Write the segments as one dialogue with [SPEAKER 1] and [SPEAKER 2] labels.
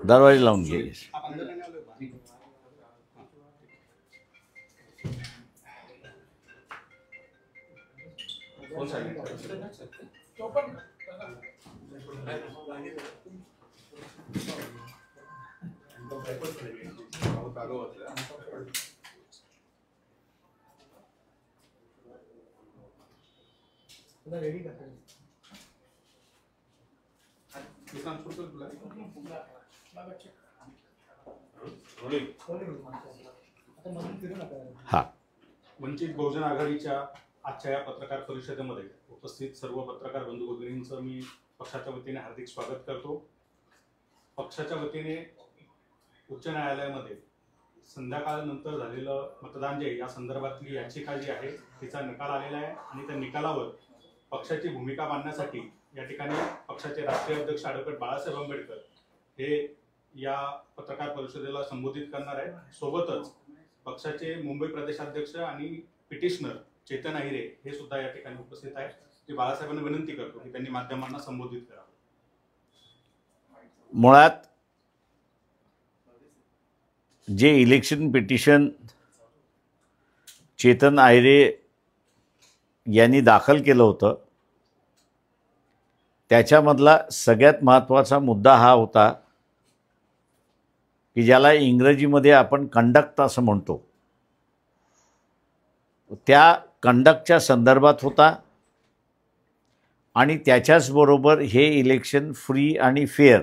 [SPEAKER 1] दरवाजे लावून घे. हा,
[SPEAKER 2] वंचित बहुजन आघाडीच्या आजच्या या पत्रकार परिषदेमध्ये उपस्थित सर्व पत्रकार बंधू भगिनींचं मी पक्षाच्या वतीने हार्दिक स्वागत करतो. पक्षाच्या वतीने उच्च न्यायालयामध्ये संध्याकाळनंतर झालेलं मतदान जे या संदर्भातली याचिका जी आहे तिचा निकाल आलेला आहे आणि त्या निकालावर पक्षाची भूमिका मांडण्यासाठी या ठिकाणी पक्षाचे राष्ट्रीय अध्यक्ष ॲडव्होकेट बाळासाहेब आंबेडकर हे या पत्रकार परिषदेला संबोधित करणार आहेत. सोबतच पक्षाचे मुंबई प्रदेशाध्यक्ष आणि पिटिशनर चेतन अहिरे हे सुद्धा या ठिकाणी उपस्थित आहेत. मी बाळासाहेबांना विनंती करतो की त्यांनी माध्यमांना संबोधित करावं.
[SPEAKER 1] मुळात जे इलेक्शन पिटिशन चेतन अहिरे यांनी दाखल केलं होतं त्याच्यामधला सगळ्यात महत्त्वाचा मुद्दा हा होता की ज्याला इंग्रजीमध्ये आपण कंडक्ट असं म्हणतो, त्या कंडक्टच्या संदर्भात होता आणि त्याच्याचबरोबर हे इलेक्शन फ्री आणि फेअर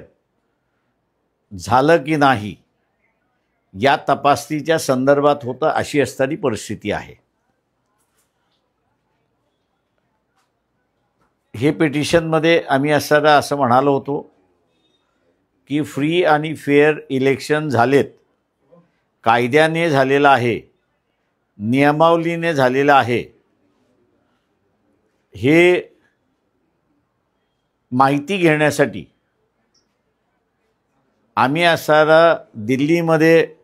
[SPEAKER 1] झालं की नाही या तपासणीच्या संदर्भात होतं, अशी असणारी परिस्थिती आहे. हे पिटिशनमध्ये आम्ही असं म्हणालो होतो की फ्री आणि फेअर इलेक्शन झालेत, कायद्याने झालेलं आहे, नियमावलीने झालेलं आहे, हे माहिती घेण्यासाठी आम्ही दिल्लीमध्ये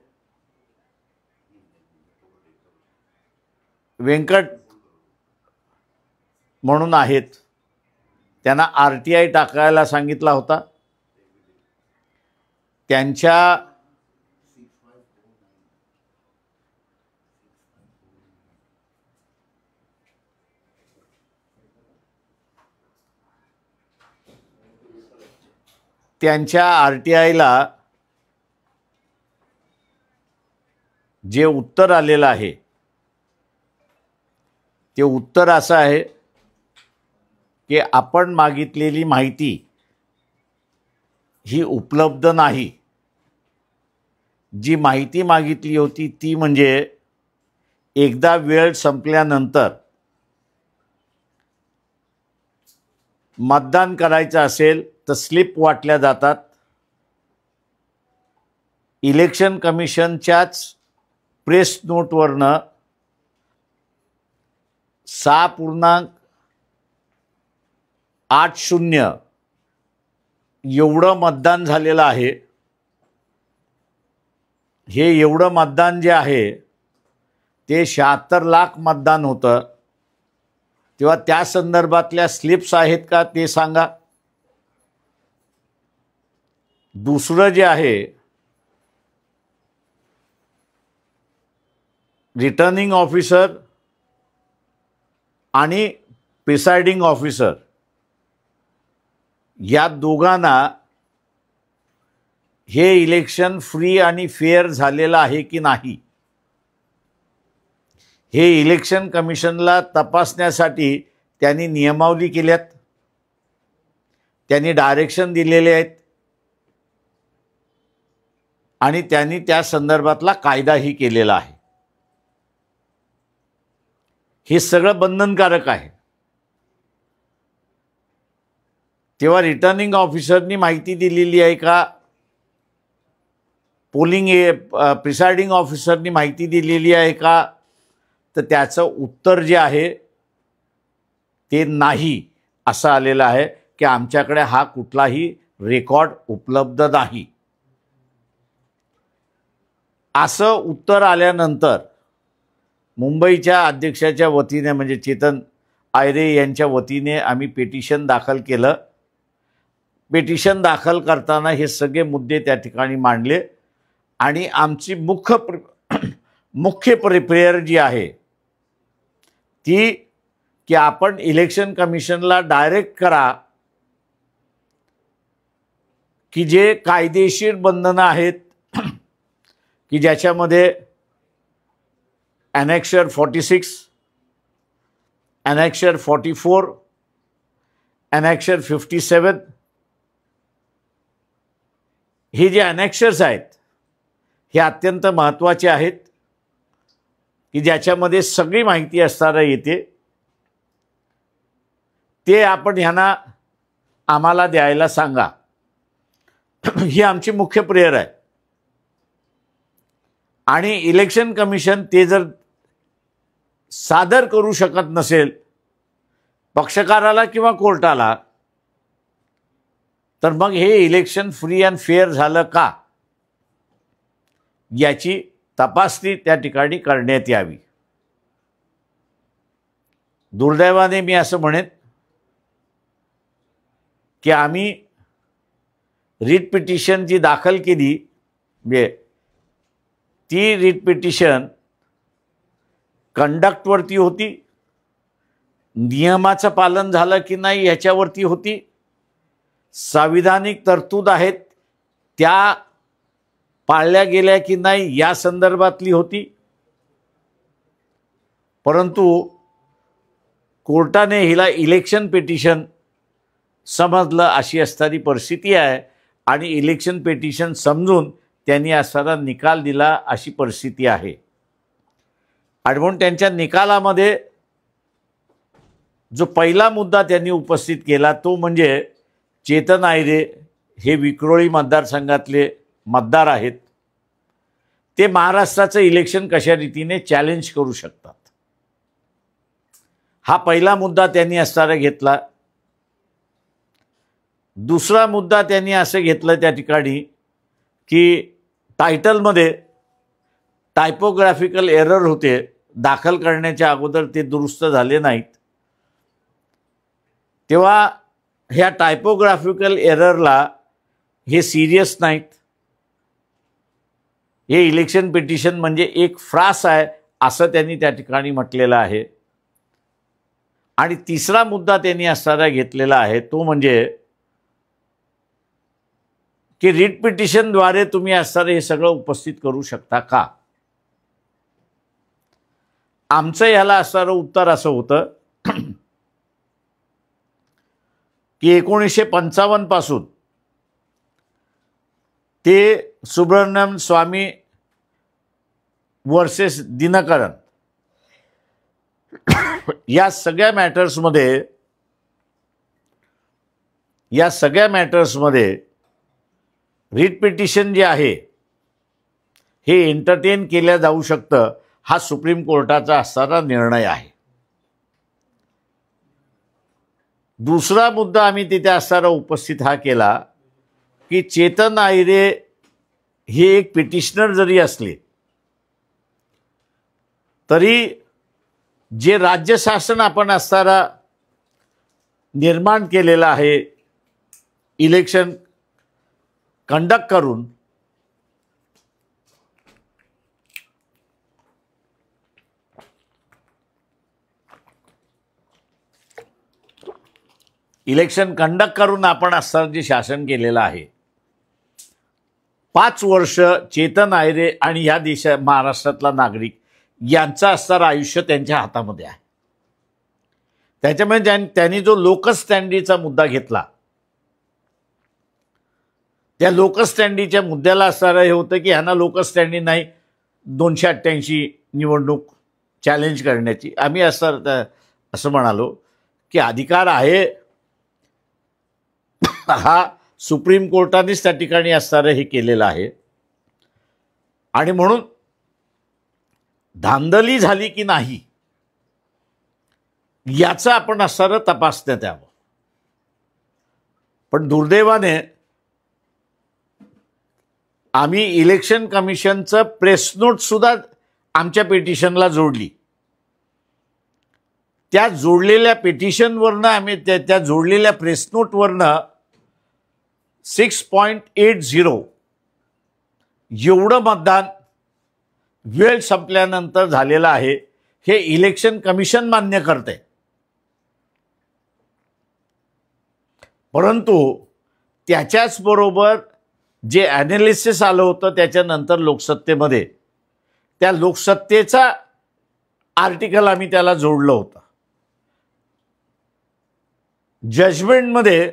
[SPEAKER 1] व्यंकट म्हणून आहेत, त्यांना RTI टाकायला सांगितला होता. त्यांच्या RTIला जे उत्तर आलेलं आहे ते उत्तर असं आहे की आपण मागितलेली माहिती ही उपलब्ध नाही. जी माहिती मागितली होती ती म्हणजे एकदा वेळ संपल्यानंतर मतदान करायचं असेल तर स्लिप वाटल्या जातात. इलेक्शन कमिशनच्याच प्रेस नोटवरनं 6.80 एवढं मतदान झालेलं आहे. हे एवढं मतदान जे आहे ते 76 लाख मतदान होतं. तेव्हा त्या संदर्भातल्या स्लिप्स आहेत का ते सांगा. दुसरं जे आहे रिटर्निंग ऑफिसर आणि प्रिसाइडिंग ऑफिसर या दोघांना हे इलेक्शन फ्री आणि फेअर झालेलं आहे की नाही हे इलेक्शन कमिशनला तपासण्यासाठी त्यांनी नियमावली केल्यात, त्यांनी डायरेक्शन दिलेले आहेत आणि त्यांनी त्या संदर्भातला कायदाही केलेला आहे. हे सगळं बंधनकारक आहे. तेव्हा रिटर्निंग ऑफिसरनी माहिती दिलेली आहे का, प्रिसाइडिंग ऑफिसरनी माहिती दिलेली आहे का, तर त्याचं उत्तर जे आहे ते नाही असं आलेलं आहे की आमच्याकडे हा कुठलाही रेकॉर्ड उपलब्ध नाही. असं उत्तर आल्यानंतर मुंबईच्या अध्यक्षाच्या वतीने म्हणजे चेतन अहिरे यांच्या वतीने आम्ही पिटिशन दाखल केलं पिटिशन दाखल करताना हे सगळे मुद्दे त्या ठिकाणी मांडले आणि आमची मुख्य प्रिपेअर जी आहे ती की आपण इलेक्शन कमिशनला डायरेक्ट करा की जे कायदेशीर बंधनं आहेत की ज्याच्यामध्ये ॲनेक्शर 46, ॲनेक्शर 44, ॲनेक्शर 57 हे जे ॲनेक्शर्स आहेत हे अत्यंत महत्त्वाचे आहेत की ज्याच्यामध्ये सगळी माहिती असताना येते ते आपण ह्यांना आम्हाला द्यायला सांगा ही आमची मुख्य प्रेयर आहे. आणि इलेक्शन कमिशन ते जर सादर करू शकत नसेल पक्षकाराला किंवा कोर्टाला तर मग हे इलेक्शन फ्री अँड फेअर झालं का याची तपासणी त्या ठिकाणी करण्यात यावी. दुर्दैवाने मी असं म्हणेन की आम्ही रिट पिटिशन जी दाखल केली म्हणजे ती रिट पिटिशन कंडक्टवरती होती, नियमाचं पालन झालं की नाही ह्याच्यावरती होती, संविधानिक तरतूद आहेत त्या पाळल्या गेल्या की नाही या संदर्भातली होती. परंतु कोर्टाने हिला इलेक्शन पिटिशन समजलं अशी असणारी परिस्थिती आहे आणि इलेक्शन पिटिशन समजून त्यांनी असणारा निकाल दिला अशी परिस्थिती आहे. आणि म्हणून त्यांच्या निकालामध्ये जो पहिला मुद्दा त्यांनी उपस्थित केला तो म्हणजे चेतन आयरे हे विक्रोळी मतदारसंघातले मतदार आहेत, ते महाराष्ट्राचं इलेक्शन कशा रीतीने चॅलेंज करू शकतात हा पहिला मुद्दा त्यांनी असणारा घेतला. दुसरा मुद्दा त्यांनी असं घेतलं त्या ठिकाणी की टायटलमध्ये टायपोग्राफिकल एरर होते, दाखल करण्याच्या अगोदर ते दुरुस्त झाले नाहीत, तेव्हा ह्या टायपोग्राफिकल एररला हे सिरियस नाहीत, हे इलेक्शन पिटिशन म्हणजे एक फ्रास आहे असं त्यांनी त्या ठिकाणी म्हटलेलं आहे. आणि तिसरा मुद्दा त्यांनी असणारा घेतलेला आहे तो म्हणजे की रिट पिटिशनद्वारे तुम्ही असणारे हे सगळं उपस्थित करू शकता का. आमचं ह्याला असणारं उत्तर असं होतं की 1955 पासून ते सुब्रमण्यम स्वामी वर्सेस दिनकरन या सगळ्या मॅटर्समध्ये रिट पिटिशन जे आहे हे एंटरटेन केल्या जाऊ शकतं हा सुप्रीम कोर्टाचा असणारा निर्णय आहे. दुसरा मुद्दा आम्ही तिथे असणारा उपस्थित हा केला की चेतन आयरे हे एक पिटिशनर जरी असले तरी जे राज्य शासन आपण असणारा निर्माण केलेलं आहे इलेक्शन कंडक्ट करून आपण असणारं जे शासन केलेलं आहे 5 वर्ष चेतन आयरे आणि या महाराष्ट्रातला नागरिक यांचं असणारं आयुष्य त्यांच्या हातामध्ये आहे. त्याच्यामुळे त्यांनी जो लोकस स्टँडीचा मुद्दा घेतला त्या लोकस स्टँडीच्या मुद्द्याला असणारं हे होतं की ह्यांना लोकस स्टँडी नाही 288 निवडणूक चॅलेंज करण्याची. आम्ही असं म्हणालो की अधिकार आहे हा सुप्रीम कोर्टानेच त्या ठिकाणी असणारं हे केलेलं आहे आणि म्हणून धांदली झाली की नाही याचं आपण असणारं तपासण्यात यावं. पण दुर्दैवाने आम्ही इलेक्शन कमिशनचं प्रेस नोट सुद्धा आमच्या पिटिशनला जोडली. त्या जोडलेल्या पिटिशनवरनं आम्ही त्या जोडलेल्या प्रेस नोटवरनं 6.80 एवढं मतदान वेळ संपल्यानंतर झालेलं आहे हे इलेक्शन कमिशन मान्य करते. परंतु त्याच्याच बरोबर जे ॲनालिसिस आलं होतं त्याच्यानंतर लोकसत्तेमध्ये, त्या लोकसत्तेचा आर्टिकल आम्ही त्याला जोडलं होतं. जजमेंटमध्ये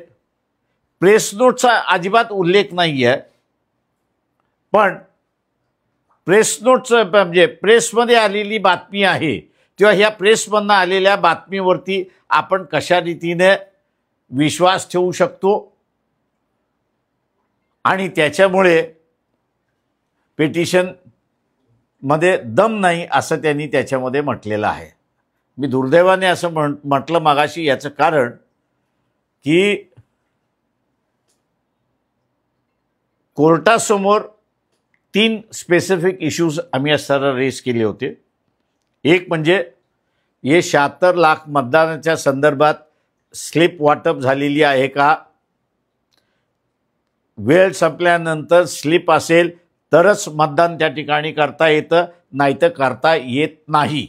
[SPEAKER 1] प्रेस नोटचा अजिबात उल्लेख नाही आहे, पण प्रेस नोटचं म्हणजे प्रेसमध्ये आलेली बातमी आहे किंवा ह्या प्रेसमधनं आलेल्या बातमीवरती आपण कशा रीतीने विश्वास ठेवू शकतो आणि त्याच्यामुळे पिटिशनमध्ये दम नाही असं त्यांनी त्याच्यामध्ये म्हटलेलं आहे. मी दुर्दैवाने असं म्हटलं मागाशी, याचं कारण की कोर्टासमोर 3 स्पेसिफिक इश्यूज आम्ही असताना रेस केले होते. एक म्हणजे हे 76 लाख मतदानाच्या संदर्भात स्लिप वाटप झालेली आहे का, वेळ संपल्यानंतर स्लिप असेल तरच मतदान त्या ठिकाणी करता येतं, नाहीतर करता येत नाही.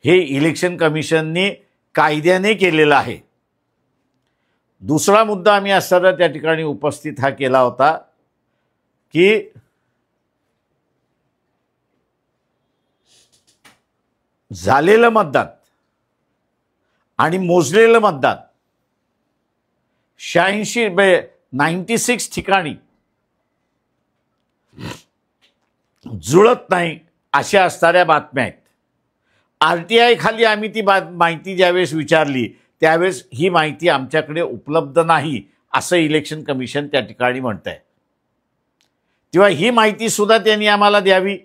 [SPEAKER 1] हे इलेक्शन कमिशनने कायद्याने केलेलं आहे. दुसरा मुद्दा आम्ही असताना त्या ठिकाणी उपस्थित हा केला होता की झालेलं मतदान आणि मोजलेलं मतदान 96 ठिकाणी जुळत नाही अशा असणाऱ्या बातम्या आहेत. RTI खाली आम्ही ती माहिती ज्यावेळेस विचारली त्यावेळेस ही माहिती आमच्याकडे उपलब्ध नाही असं इलेक्शन कमिशन त्या ठिकाणी म्हणत आहे. तेव्हा ही माहिती सुद्धा त्यांनी आम्हाला द्यावी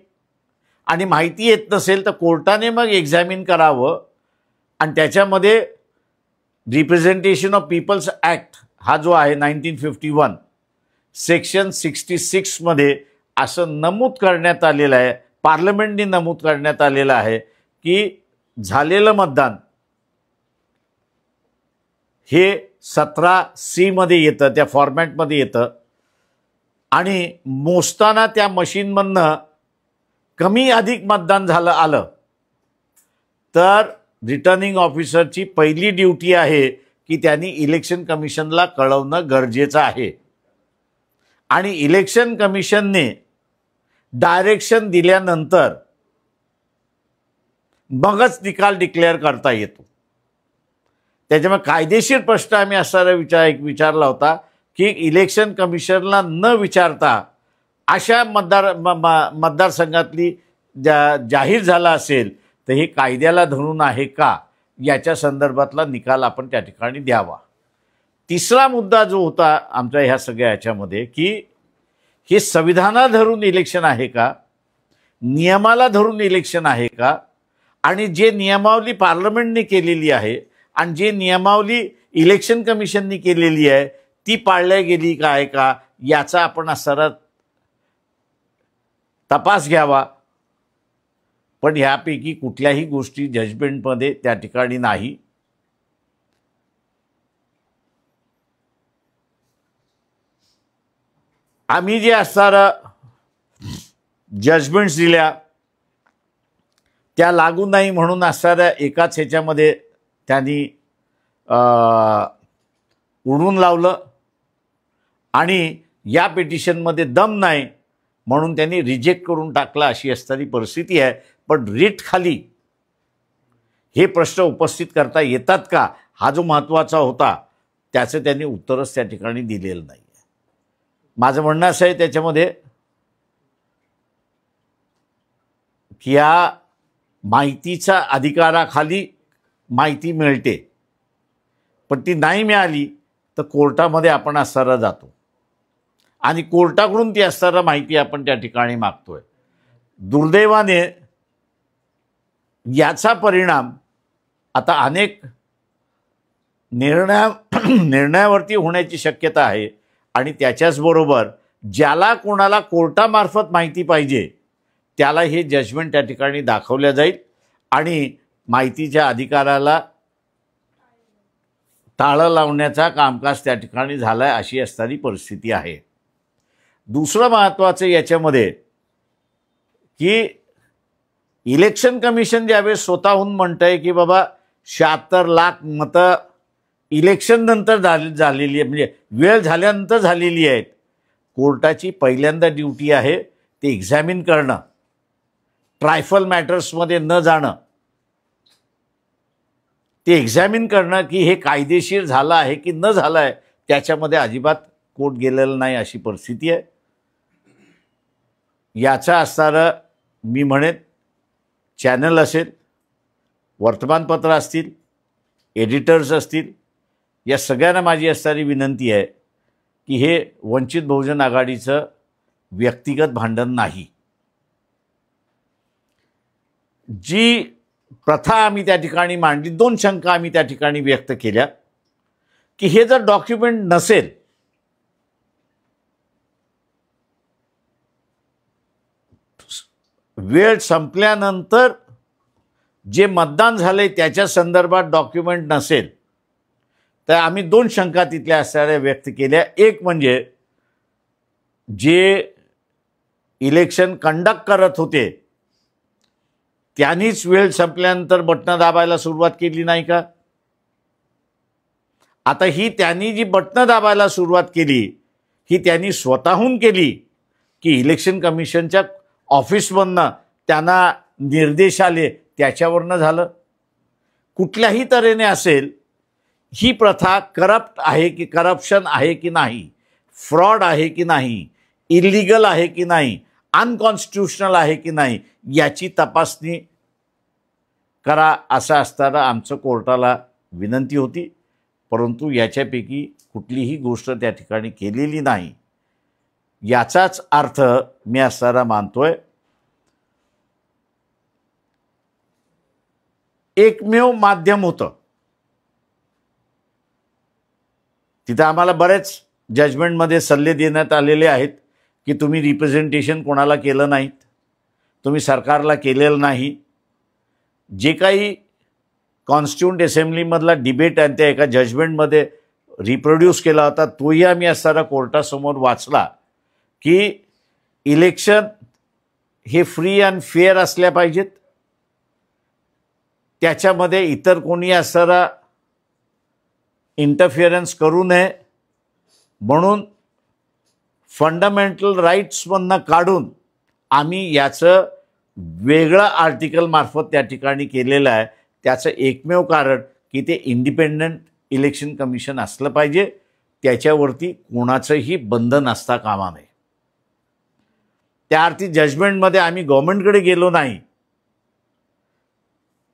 [SPEAKER 1] आणि माहिती येत नसेल तर कोर्टाने मग एक्झामिन करावं आणि त्याच्यामध्ये रिप्रेझेंटेशन ऑफ पीपल्स ॲक्ट हा जो आहे 1951 सेक्शन 66 मध्ये असं नमूद करण्यात आलेलं आहे, पार्लमेंटने नमूद करण्यात आलेलं आहे की झालेलं मतदान हे 17C मध्ये येतं, त्या फॉर्मॅटमध्ये येतं आणि मोजताना त्या मशीनमधनं कमी अधिक मतदान आलं तर रिटर्निंग ऑफिसरची पहिली ड्युटी आहे की त्यांनी इलेक्शन कमिशनला कळवणं गरजेचं आहे आणि इलेक्शन कमिशनने डायरेक्शन दिल्यानंतर मगच निकाल डिक्लेअर करता येतो. त्याच्यामुळे कायदेशीर प्रश्न आम्ही असा विचारला होता की इलेक्शन कमिशनला न विचारता अशा मतदारसंघातली जाहीर झाला असेल तर हे कायद्याला धरून आहे का याच्या संदर्भातला निकाल आपण त्या ठिकाणी द्यावा. तिसरा मुद्दा जो होता आमच्या ह्या सगळ्या याच्यामध्ये की हे संविधानाला धरून इलेक्शन आहे का, नियमाला धरून इलेक्शन आहे का, आणि जे नियमावली पार्लमेंटने केलेली आहे आणि जे नियमावली इलेक्शन कमिशनने केलेली आहे ती पाळल्या गेली का आहे का याचा आपण सरळ तपास घ्यावा. पण ह्यापैकी कुठल्याही गोष्टी जजमेंटमध्ये त्या ठिकाणी नाही. आम्ही जे असणारा जजमेंट्स दिल्या त्या लागू नाही म्हणून असणाऱ्या एकाच ह्याच्यामध्ये त्यांनी उडवून लावलं आणि या पिटिशनमध्ये दम नाही म्हणून त्यांनी रिजेक्ट करून टाकला अशी असणारी परिस्थिती आहे. पण रीट खाली हे प्रश्न उपस्थित करता येतात का हा जो महत्त्वाचा होता त्याचं त्यांनी उत्तरच त्या ठिकाणी दिलेलं नाही. माझं म्हणणं असं आहे त्याच्यामध्ये की या माहितीच्या अधिकाराखाली माहिती मिळते पण ती नाही मिळाली तर कोर्टामध्ये आपण असताना जातो आणि कोर्टाकडून ती असताना माहिती आपण त्या ठिकाणी मागतोय. दुर्दैवाने याचा परिणाम आता अनेक निर्णयावरती होण्याची शक्यता आहे आणि त्याच्याचबरोबर ज्याला कोणाला कोर्टामार्फत माहिती पाहिजे त्याला हे जजमेंट त्या ठिकाणी दाखवल्या जाईल आणि माहितीच्या अधिकाराला टाळं लावण्याचा कामकाज त्या ठिकाणी झालं आहे, अशी असणारी परिस्थिती आहे. दुसरं महत्त्वाचं याच्यामध्ये की इलेक्शन कमिशन ज्यावेळेस स्वतःहून म्हणतंय की बाबा 76 लाख मतं इलेक्शन नंतर झालेली आहे, म्हणजे वेळ झाल्यानंतर झालेली आहेत. कोर्टाची पहिल्यांदा ड्युटी आहे ते एक्झामिन करणं, ट्रायफल मॅटर्समध्ये न जाणं, ते एक्झामिन करणं की हे कायदेशीर झालं आहे की न झालं आहे. त्याच्यामध्ये अजिबात कोर्ट गेलेलं नाही अशी परिस्थिती आहे. याचा असणारं मी म्हणेन चॅनल असेल, वर्तमानपत्र असतील, एडिटर्स असतील, या सगळ्यांना माझी असणारी विनंती आहे की हे वंचित बहुजन आघाडीचं व्यक्तिगत भांडण नाही. जी प्रथा आम्ही त्या ठिकाणी मांडली, 2 शंका आम्ही त्या ठिकाणी व्यक्त केल्या की हे जर डॉक्युमेंट नसेल वेळ संपल्यानंतर जे मतदान झाले त्याच्या संदर्भात डॉक्युमेंट नसेल तर आम्ही 2 शंका तिथल्या असणाऱ्या व्यक्त केल्या. एक म्हणजे जे इलेक्शन कंडक्ट करत होते त्यांनीच वेळ संपल्यानंतर बटणं दाबायला सुरुवात केली नाही का? आता ही त्यांनी जी बटणं दाबायला सुरुवात केली ही त्यांनी स्वतःहून केली की इलेक्शन कमिशनच्या ऑफिसमधनं त्यांना निर्देश आले त्याच्यावरनं झालं? कुठल्याही तऱ्हेने असेल, ही प्रथा करप्ट आहे की करप्शन आहे की नाही, फ्रॉड आहे की नाही, इलिगल आहे की नाही, अनकॉन्स्टिट्युशनल आहे की नाही, याची तपासणी करा असं असताना आमचं कोर्टाला विनंती होती. परंतु याच्यापैकी कुठलीही गोष्ट त्या ठिकाणी केलेली नाही. याचाच अर्थ मी असताना मानतोय एकमेव माध्यम होतं. तिथं आम्हाला बरेच जजमेंटमध्ये सल्ले देण्यात आलेले आहेत की तुम्ही रिप्रेझेंटेशन कोणाला केलं नाहीत, तुम्ही सरकारला केलेलं नाही. जे काही कॉन्स्टिट्यूंट असेंब्लीमधला डिबेट आणि त्या एका जजमेंटमध्ये रिप्रोड्यूस केला होता तोही आम्ही असताना कोर्टासमोर वाचला की इलेक्शन हे फ्री अँड फेअर असल्या पाहिजेत. त्याच्यामध्ये इतर कोणी असणारा इंटरफिअरन्स करू नये म्हणून फंडामेंटल राईट्समधनं काढून आम्ही याचं वेगळं आर्टिकल मार्फत त्या ठिकाणी केलेलं आहे. त्याचं एकमेव कारण की ते इंडिपेंडंट इलेक्शन कमिशन असलं पाहिजे, त्याच्यावरती कोणाचंही बंधन असता कामा नये. त्या अर्थी जजमेंटमध्ये आम्ही गव्हर्नमेंटकडे गेलो नाही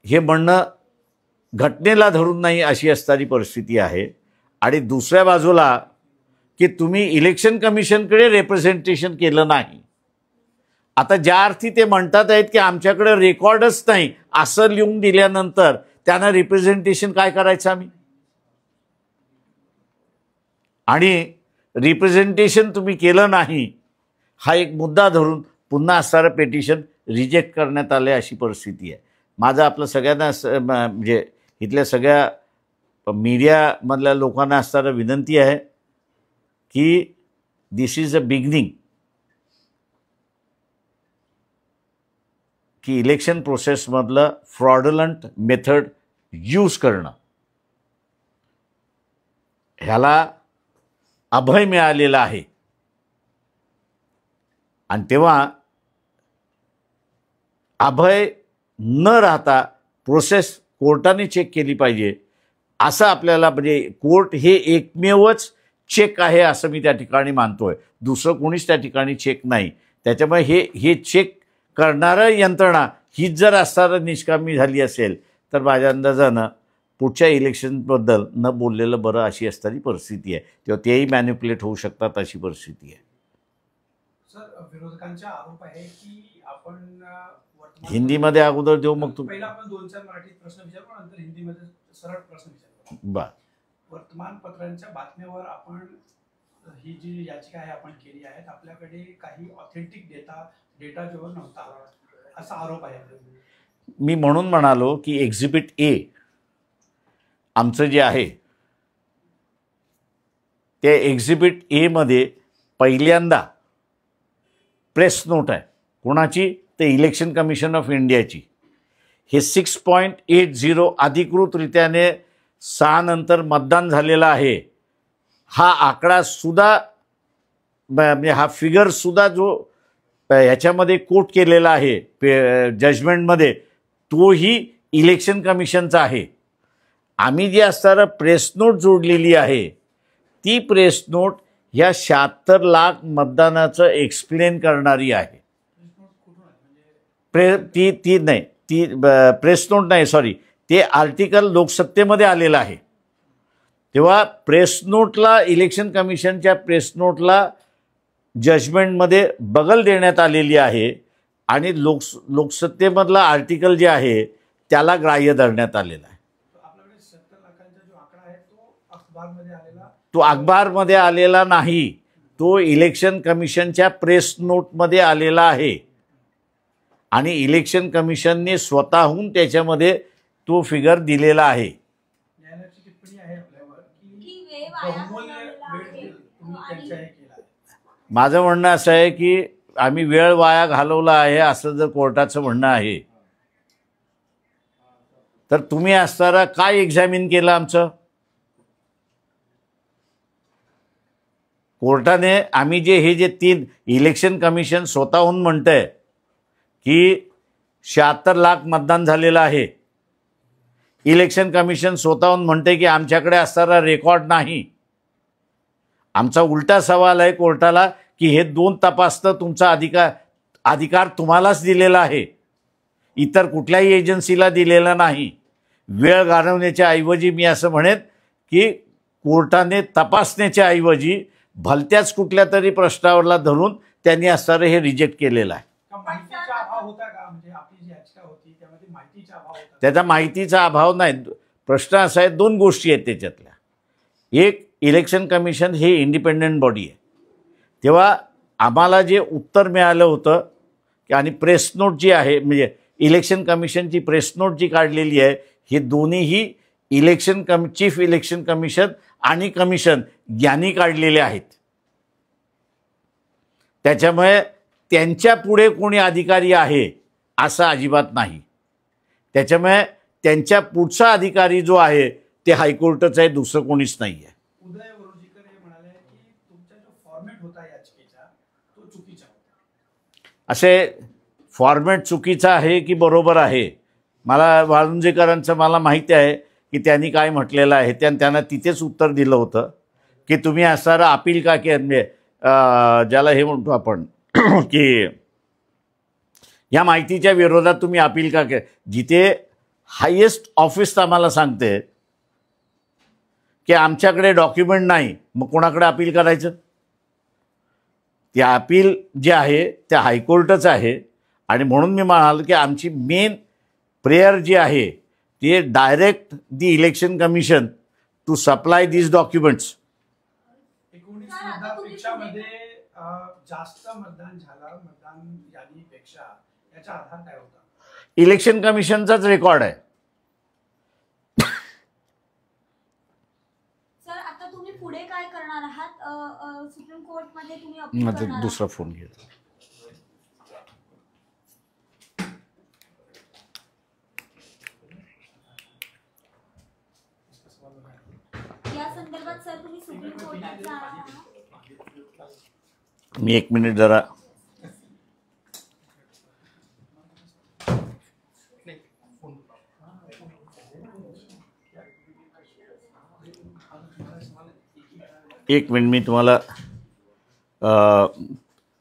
[SPEAKER 1] हे म्हणणं घटनेला धरून नाही अशी असणारी परिस्थिती आहे. आणि दुसऱ्या बाजूला की तुम्ही इलेक्शन कमिशनकडे रिप्रेझेंटेशन केलं नाही. आता ज्या अर्थी ते म्हणतात आहेत की आमच्याकडे रेकॉर्डच नाही असं लिहून दिल्यानंतर त्यांना रिप्रेझेंटेशन काय करायचं आम्ही? आणि रिप्रेझेंटेशन तुम्ही केलं नाही हा एक मुद्दा धरून पुन्हा असणारं पेटिशन रिजेक्ट करण्यात आले अशी परिस्थिती आहे. माझं आपलं सगळ्यांना म्हणजे इथल्या सगळ्या मीडियामधल्या लोकांना असणारं विनंती आहे की दिस इज अ बिगिनिंग की इलेक्शन प्रोसेसमधलं फ्रॉडलंट मेथड यूज करणं ह्याला अभय मिळालेला आहे. आणि तेव्हा अभय न राहता प्रोसेस कोर्टाने चेक केली पाहिजे असं आपल्याला, म्हणजे कोर्ट हे एकमेवच चेक आहे असं मी त्या ठिकाणी मानतोय. दुसरं कोणीच त्या ठिकाणी चेक नाही. त्याच्यामुळे हे चेक करणारं यंत्रणा हीच जर असणारं निष्कामी झाली असेल तर माझ्या अंदाजानं पुढच्या इलेक्शनबद्दल न बोललेलं बरं अशी असणारी परिस्थिती आहे. तेव्हा तेही मॅन्युप्युलेट होऊ शकतात अशी परिस्थिती आहे.
[SPEAKER 3] सर, विरोधकांचा आरोप आहे की आपण
[SPEAKER 1] हिंदीमध्ये अगोदर देऊ मग तुम्ही
[SPEAKER 3] पहिला आपण 2-4 मराठीत प्रश्न विचारू नंतर हिंदीमध्ये सरळ प्रश्न विचारू.
[SPEAKER 1] बरं.
[SPEAKER 3] वर्तमानपत्रांच्या बातम्यावर आपण ही जी याचिका आहे आपण केली आहे, आपल्याकडे काही ऑथेंटिक डेटा जो नव्हता असा आरोप आहे.
[SPEAKER 1] मी म्हणून म्हणालो की एक्झिबिट ए आमचं जे आहे त्या एक्झिबिट एमध्ये पहिल्यांदा प्रेस नोट आहे. कोणाची? तर इलेक्शन कमिशन ऑफ इंडियाची. हे 6.80 अधिकृतरित्याने 6 नंतर मतदान झालेलं आहे. हा आकडासुद्धा म्हणजे हा फिगरसुद्धा जो ह्याच्यामध्ये कोट केलेला आहे जजमेंटमध्ये, तोही इलेक्शन कमिशनचा आहे. आम्ही जी असताना प्रेस नोट जोडलेली आहे ती प्रेस नोट ह्या 76 लाख मतदानाचं एक्सप्लेन करणारी आहे. ती नाही, ती प्रेस नोट नाही, सॉरी, ते आर्टिकल लोकसत्तेमध्ये आलेलं आहे. तेव्हा प्रेस नोटला, इलेक्शन कमिशनच्या प्रेस नोटला जजमेंटमध्ये बगल देण्यात आलेली आहे आणि लोकसत्तेमधला आर्टिकल जे आहे त्याला ग्राह्य धरण्यात आलेला आहे.
[SPEAKER 3] आपल्याकडे 70 लाखांचा जो आकडा आहे तो अखबारमध्ये आलेला,
[SPEAKER 1] तो अखबारमध्ये आलेला नाही, तो इलेक्शन कमिशनच्या प्रेस नोटमध्ये आलेला आहे आणि इलेक्शन कमिशनने स्वतःहून त्याच्यामध्ये तो फिगर दिलेला आहे.
[SPEAKER 3] न्यायालयाची टिप्पणी आहे आपल्यावर की
[SPEAKER 4] की वेळ वाया
[SPEAKER 3] बहुमूल्य
[SPEAKER 4] घालवलेला
[SPEAKER 3] वेळ
[SPEAKER 4] आहे.
[SPEAKER 3] तुम्ही त्यांच्या हे केला आहे.
[SPEAKER 1] माझं म्हणणं असं आहे की आम्ही वेळ वाया घालवला आहे असं जर कोर्टाचं म्हणणं आहे तर तुम्ही असताना काय एक्झामिन केलं आमचं? कोर्टाने आम्ही हे जे 3 इलेक्शन कमिशन स्वतःहून म्हणतंय की 76 लाख मतदान झालेलं आहे. इलेक्शन कमिशन स्वतःहून म्हणते की आमच्याकडे असणारा रेकॉर्ड नाही. आमचा उलटा सवाल आहे कोर्टाला की हे 2 तपासतं तुमचा अधिकार तुम्हालाच दिलेला आहे, इतर कुठल्याही एजन्सीला दिलेला नाही. वेळ घालवण्याच्या ऐवजी मी असं म्हणेन की कोर्टाने तपासण्याच्या ऐवजी भलत्याच कुठल्या तरी प्रश्नावरला धरून त्यांनी असणारं हे रिजेक्ट केलेलं आहे.
[SPEAKER 3] का माहितीचा अभाव होता का? म्हणजे आपली जी याचिका होती त्यामध्ये माहितीचा अभाव होता?
[SPEAKER 1] त्याचा माहितीचा अभाव नाही. प्रश्न असा आहे, 2 गोष्टी आहेत त्याच्यातल्या. एक, इलेक्शन कमिशन हे इंडिपेंडंट बॉडी आहे. तेव्हा आम्हाला जे उत्तर मिळालं होतं की आणि प्रेस नोट जी आहे म्हणजे इलेक्शन कमिशनची प्रेस नोट जी काढलेली आहे, हे दोन्हीही चीफ इलेक्शन कमिशन आणि कमिशन यांनी काढलेले आहेत. त्याच्यामुळे त्यांच्या पुढे कोणी अधिकारी आहे असं अजिबात नाही. त्याच्यामुळे त्यांच्या पुढचा अधिकारी जो आहे ते हायकोर्टच आहे, दुसरं कोणीच नाही आहे.
[SPEAKER 3] उदय वरोजीकर हे म्हणाले की तुमचा जो फॉर्मॅट होता याचिकेचा तो चुकीचा होता.
[SPEAKER 1] असे फॉर्मॅट चुकीचा आहे की बरोबर आहे, मला वाळुंजेकरांचं मला माहिती आहे की त्यांनी काय म्हटलेलं आहे. त्यांना तिथेच उत्तर दिलं होतं की तुम्ही असणारं अपील का म्हणजे ज्याला हे म्हणतो आपण की या माहितीच्या विरोधात तुम्ही अपील का केलं. जिथे हायेस्ट ऑफिस आम्हाला सांगते की आमच्याकडे डॉक्युमेंट नाही, मग कोणाकडे अपील करायचं? ते अपील जे आहे ते हायकोर्टच आहे. आणि म्हणून मी म्हणालो की आमची मेन प्रेयर जी आहे ते direct the election commission to supply these documents.
[SPEAKER 3] 19 मतदानपेक्षामध्ये जास्त मतदान झालं मतदान यादीपेक्षा, याचा आधार काय होता?
[SPEAKER 1] इलेक्शन कमिशनचाच रेकॉर्ड आहे.
[SPEAKER 4] सर, आता तुम्ही पुढे काय करणार आहात? सुप्रीम कोर्टमध्ये तुम्ही अपील करणार आहात?
[SPEAKER 1] दुसरा फोन घेतो.
[SPEAKER 4] या संदर्भात सर तुम्ही सुप्रीम कोर्टात जाणार आहात?
[SPEAKER 1] मी 1 मिनिट जरा मी तुम्हाला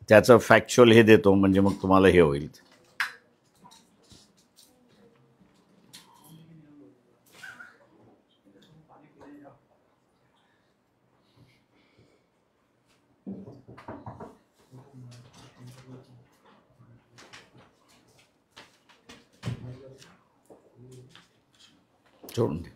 [SPEAKER 1] त्याचं फॅक्च्युअल हे देतो म्हणजे मग तुम्हाला हे होईल. सोडून दे.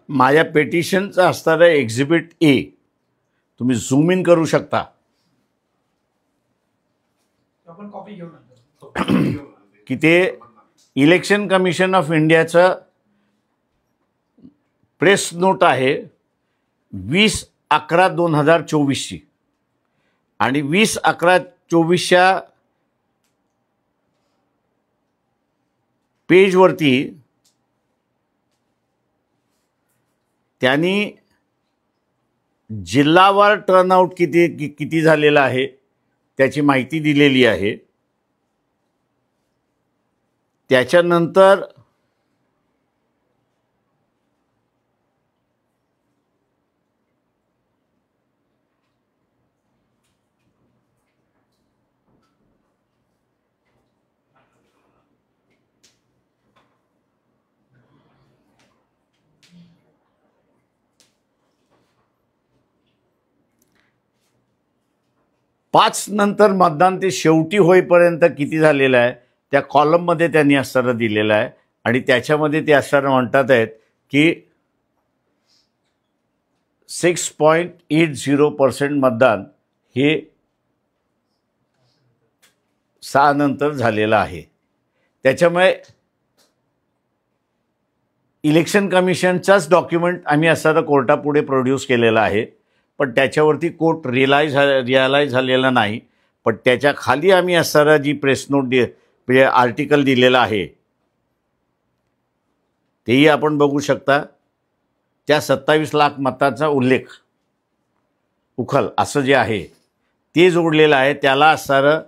[SPEAKER 1] माझ्या पेटिशनचं असणारं एक्झिबिट ए तुम्ही झूम इन करू शकता.
[SPEAKER 3] आपण कॉपी घेऊन आणतो.
[SPEAKER 1] की ते इलेक्शन कमिशन ऑफ इंडियाचं प्रेस नोट आहे 20/11/2024ची आणि 20/11/24च्या पेजवरती त्यांनी जिल्हावार टर्नआउट किती झालेलं आहे त्याची माहिती दिलेली आहे. त्याच्यानंतर पाच नंतर मतदान ते शेवटी होईपर्यंत किती झालेलं आहे त्या कॉलममध्ये त्यांनी असताना दिलेलं आहे आणि त्याच्यामध्ये ते असताना म्हणतात आहेत की 6.80% मतदान हे 6 नंतर झालेलं आहे. त्याच्यामुळे इलेक्शन कमिशनचाच डॉक्युमेंट आम्ही असताना कोर्टापुढे प्रोड्यूस केलेला आहे, पण त्याच्यावरती कोर्ट रिअलाईज झालेला नाही. पण त्याच्या खाली आम्ही असताना जी प्रेस नोट म्हणजे आर्टिकल दिलेलं आहे तेही आपण बघू शकता. त्या 27 लाख मताचा उखल असं जे आहे ते जोडलेलं आहे. त्याला असणारं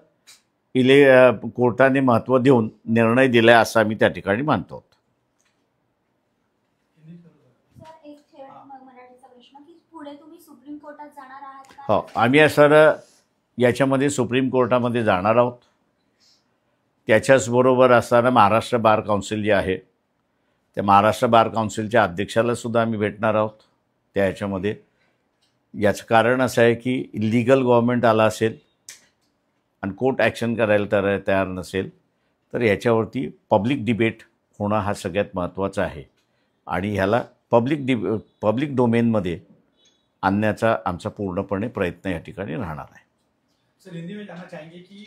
[SPEAKER 1] कोर्टाने महत्त्व देऊन निर्णय दिला असं आम्ही त्या ठिकाणी मानतो.
[SPEAKER 4] सर एक मराठीचा प्रश्न की पुढे तुम्ही सुप्रीम कोर्टात जाणार आहात का?
[SPEAKER 1] हो, आम्ही असणारं याच्यामध्ये सुप्रीम कोर्टामध्ये जाणार आहोत. त्याच्याचबरोबर असताना महाराष्ट्र बार काउन्सिल जे आहे त्या महाराष्ट्र बार काउन्सिलच्या अध्यक्षाला सुद्धा आम्ही भेटणार आहोत. त्या ह्याच्यामध्ये याचं कारण असं आहे की इलिगल गव्हर्नमेंट आला असेल आणि कोर्ट ॲक्शन करायला तयार नसेल तर ह्याच्यावरती पब्लिक डिबेट होणं हा सगळ्यात महत्त्वाचा आहे आणि ह्याला पब्लिक डोमेनमध्ये आणण्याचा आमचा पूर्णपणे प्रयत्न या ठिकाणी राहणार है.
[SPEAKER 3] सर हिंदी में जानना चाहेंगे कि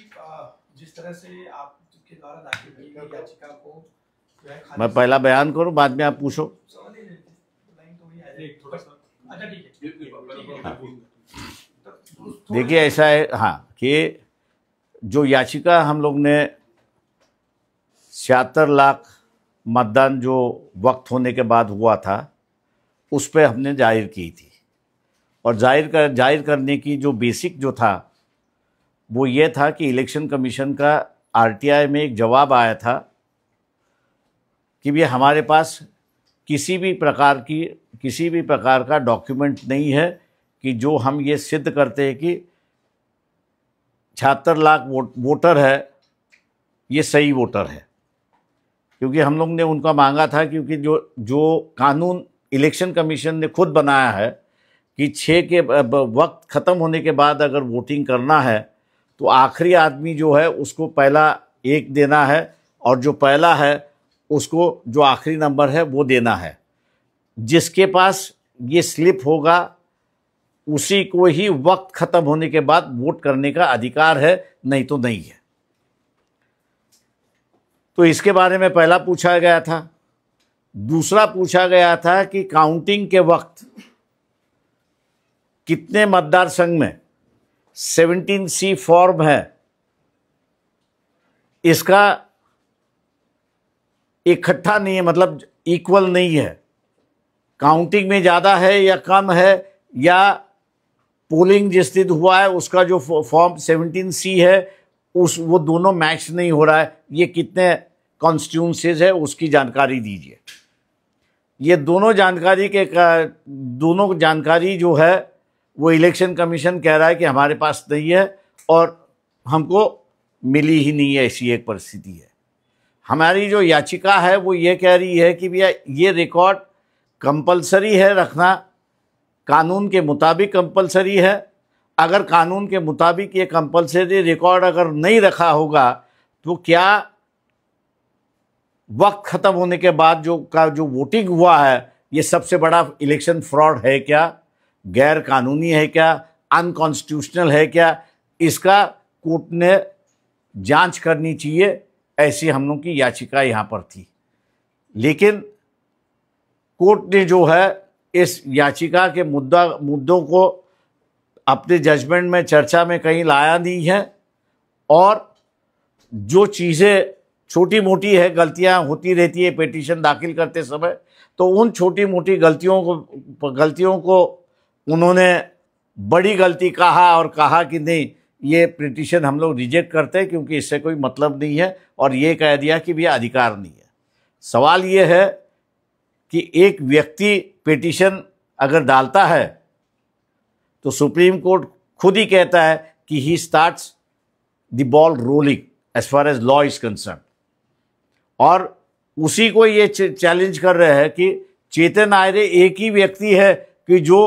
[SPEAKER 3] जिस तरह से आपके द्वारा दाखिल की गई याचिका को जो है
[SPEAKER 1] मैं पहला बयान करूं बाद में आप पूछो.
[SPEAKER 3] लाइन थोड़ी है।
[SPEAKER 2] एक थोड़ा सा
[SPEAKER 3] अच्छा ठीक है।
[SPEAKER 1] देखिए ऐसा है हाँ कि जो याचिका हम लोग ने 76 लाख मतदान जो वक्त होने के बाद हुआ था उस पर हमने जाहिर की थी और जाहिर करने की जो बेसिक जो था वो ये था कि इलेक्शन कमीशन का आरटीआई में एक जवाब आया था कि भी हमारे पास किसी भी प्रकार का डॉक्यूमेंट नहीं है कि जो हम ये सिद्ध करते हैं कि 76 लाख वोटर है ये सही वोटर है. क्योंकि हम लोग ने उनका मांगा था क्योंकि जो कानून इलेक्शन कमीशन ने खुद बनाया है कि 6 के वक्त ख़त्म होने के बाद अगर वोटिंग करना है तो आखिरी आदमी जो है उसको पहला 1 देना है और जो पहला है उसको जो आखिरी नंबर है वो देना है. जिसके पास ये स्लिप होगा उसी को ही वक्त ख़त्म होने के बाद वोट करने का अधिकार है, नहीं तो नहीं है. तो इसके बारे में पहला पूछा गया था. दूसरा पूछा गया था कि काउंटिंग के वक्त कितने मतदार संघ में 17C फॉर्म है इसका इकट्ठा नहीं है, मतलब इक्वल नहीं है. काउंटिंग में ज़्यादा है या कम है या पोलिंग जिस दिन हुआ है उसका जो फॉर्म 17C है वो दोनों मैच नहीं हो रहा है. ये कितने कॉन्स्टिट्यूंसीज है उसकी जानकारी दीजिए. ये दोनों जानकारी जो है वो इलेक्शन कमीशन कह रहा है कि हमारे पास नहीं है और हमको मिली ही नहीं है. ऐसी एक परिस्थिति है. हमारी जो याचिका है वो ये कह रही है कि भैया ये रिकॉर्ड कंपलसरी है रखना, कानून के मुताबिक कंपलसरी है. अगर कानून के मुताबिक ये कंपलसरी रिकॉर्ड अगर नहीं रखा होगा तो क्या वक्त खत्म होने के बाद जो वोटिंग हुआ है ये सबसे बड़ा इलेक्शन फ्रॉड है क्या, गैर कानूनी है क्या, अनकॉन्स्टिट्यूशनल है क्या, इसका कोर्ट ने जांच करनी चाहिए। ऐसी हम लोग की याचिका यहाँ पर थी, लेकिन कोर्ट ने जो है इस याचिका के मुद्दों को अपने जजमेंट में चर्चा में कहीं लाया नहीं है, और जो चीज़ें छोटी मोटी है, गलतियां होती रहती है पिटीशन दाखिल करते समय, तो उन छोटी मोटी गलतियों को उन्होंने बड़ी गलती कहा और कहा कि नहीं ये पिटीशन हम लोग रिजेक्ट करते हैं क्योंकि इससे कोई मतलब नहीं है, और ये कह दिया कि भैया अधिकार नहीं है। सवाल ये है कि एक व्यक्ति पिटीशन अगर डालता है तो सुप्रीम कोर्ट खुद ही कहता है कि he starts the ball rolling as far as law is concern, और उसी को ये चैलेंज कर रहे हैं कि चेतन आयरे एक ही व्यक्ति है कि जो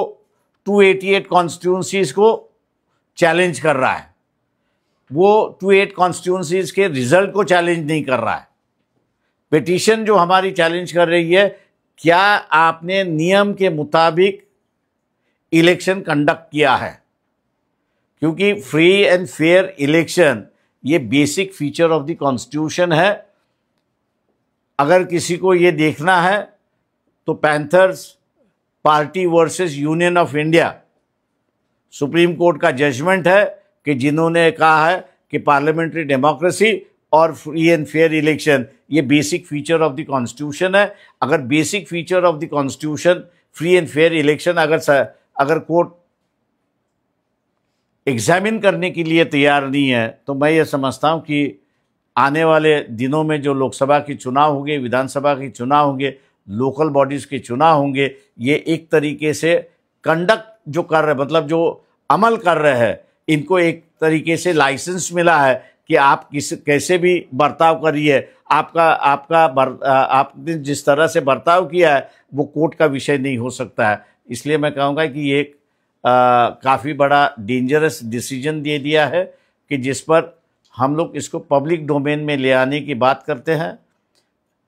[SPEAKER 1] 288 कॉन्स्टिट्यूंसीज को चैलेंज कर रहा है, वो 288 कॉन्स्टिट्यूंसीज के रिजल्ट को चैलेंज नहीं कर रहा है। पिटीशन जो हमारी चैलेंज कर रही है, क्या आपने नियम के मुताबिक इलेक्शन कंडक्ट किया है, क्योंकि फ्री एंड फेयर इलेक्शन ये basic feature of the constitution है। अगर किसी को ये देखना है तो panthers party versus union of India supreme court का जजमेंट है कि जिन्होंने कहा है कि पार्लियामेंट्री डेमोक्रेसी और फ्री एंड फेयर इलेक्शन ये basic feature of the constitution है। अगर basic feature of the constitution free end fair election अगर कोर्ट एग्जामिन करने के लिए तैयार नहीं है, तो मैं ये समझता हूँ कि आने वाले दिनों में जो लोकसभा के चुनाव होंगे, विधानसभा के चुनाव होंगे, लोकल बॉडीज़ के चुनाव होंगे, ये एक तरीके से कंडक्ट जो कर रहे, मतलब जो अमल कर रहे हैं, इनको एक तरीके से लाइसेंस मिला है कि आप कैसे भी बर्ताव करिए, आपने जिस तरह से बर्ताव किया है वो कोर्ट का विषय नहीं हो सकता है। इसलिए मैं कहूँगा कि ये काफ़ी बड़ा डेंजरस डिसीजन दे दिया है कि जिस पर हम लोग इसको पब्लिक डोमेन में ले आने की बात करते हैं।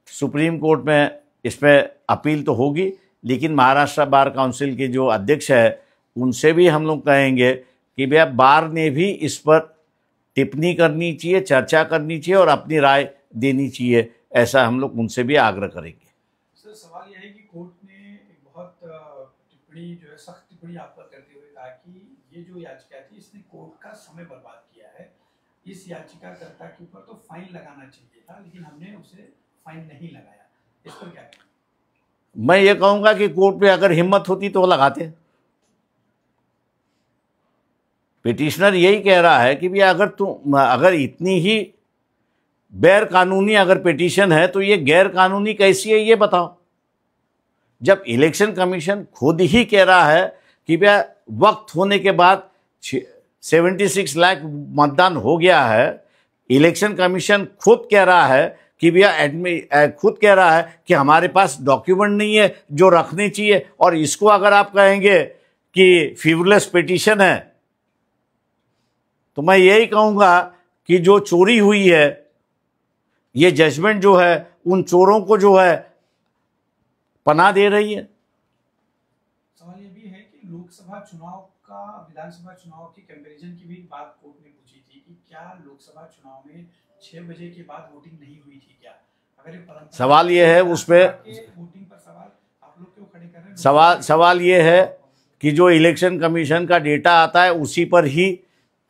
[SPEAKER 1] सुप्रीम कोर्ट में इसमें अपील तो होगी, लेकिन महाराष्ट्र बार काउंसिल के जो अध्यक्ष है उनसे भी हम लोग कहेंगे कि भैया बार ने भी इस पर टिप्पणी करनी चाहिए, चर्चा करनी चाहिए और अपनी राय देनी चाहिए, ऐसा हम लोग उनसे भी आग्रह करेंगे।
[SPEAKER 3] सर सवाल यह है कि कोर्ट ने एक बहुत टिप्पणी जो है, सख्त टिप्पणी आप पर करते हुए कहा कि ये जो याचिका थी इसने कोर्ट का समय बर्बाद किया है, इस याचिकाकर्ता के ऊपर तो फाइन लगाना चाहिए था, लेकिन हमने उसे फाइन नहीं लगाया, इस पर क्या कहें?
[SPEAKER 1] मैं ये कहूँगा कि कोर्ट में अगर हिम्मत होती तो वो लगाते। पिटिशनर यही कह रहा है कि भैया अगर इतनी ही गैर कानूनी अगर पिटीशन है तो ये गैर कानूनी कैसी है ये बताओ। जब इलेक्शन कमीशन खुद ही कह रहा है कि भैया वक्त होने के बाद 76 लाख मतदान हो गया है, इलेक्शन कमीशन खुद कह रहा है कि भैया खुद कह रहा है कि हमारे पास डॉक्यूमेंट नहीं है जो रखने चाहिए, और इसको अगर आप कहेंगे कि फ्रीवलेस पिटीशन है, तो मैं यही कहूँगा कि जो चोरी हुई है, ये जजमेंट जो है उन चोरों को जो है पनाह दे रही है।
[SPEAKER 3] सवाल ये भी है कि लोकसभा चुनाव का विधानसभा चुनाव के कंपैरिजन की भी बात कोर्ट ने पूछी थी कि क्या लोकसभा चुनाव में 6 बजे के बाद वोटिंग नहीं हुई थी क्या? अगर ये
[SPEAKER 1] सवाल ये है उस पे
[SPEAKER 3] वोटिंग पर सवाल आप लोग क्यों खड़े कर रहे हैं?
[SPEAKER 1] सवाल ये है कि जो इलेक्शन कमीशन का डेटा आता है उसी पर ही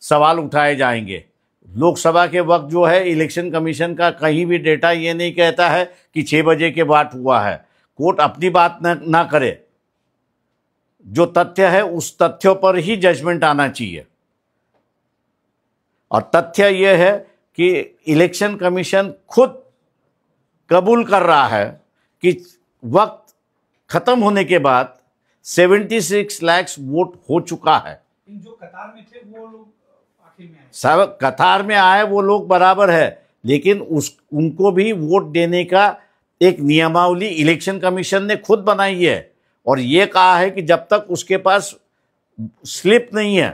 [SPEAKER 1] सवाल उठाए जाएंगे। लोकसभा के वक्त जो है इलेक्शन कमीशन का कहीं भी डेटा ये नहीं कहता है कि 6 बजे के बाद हुआ है। कोर्ट अपनी बात ना करे, जो तथ्य है उस तथ्यों पर ही जजमेंट आना चाहिए, और तथ्य यह है कि इलेक्शन कमीशन खुद कबूल कर रहा है कि वक्त खत्म होने के बाद 76 लाख वोट हो चुका है।
[SPEAKER 3] जो कतार में थे वो लोग आखिर में आए,
[SPEAKER 1] सब कतार में आए वो लोग बराबर है, लेकिन उनको भी वोट देने का एक नियमावली इलेक्शन कमीशन ने खुद बनाई है, और ये कहा है कि जब तक उसके पास स्लिप नहीं है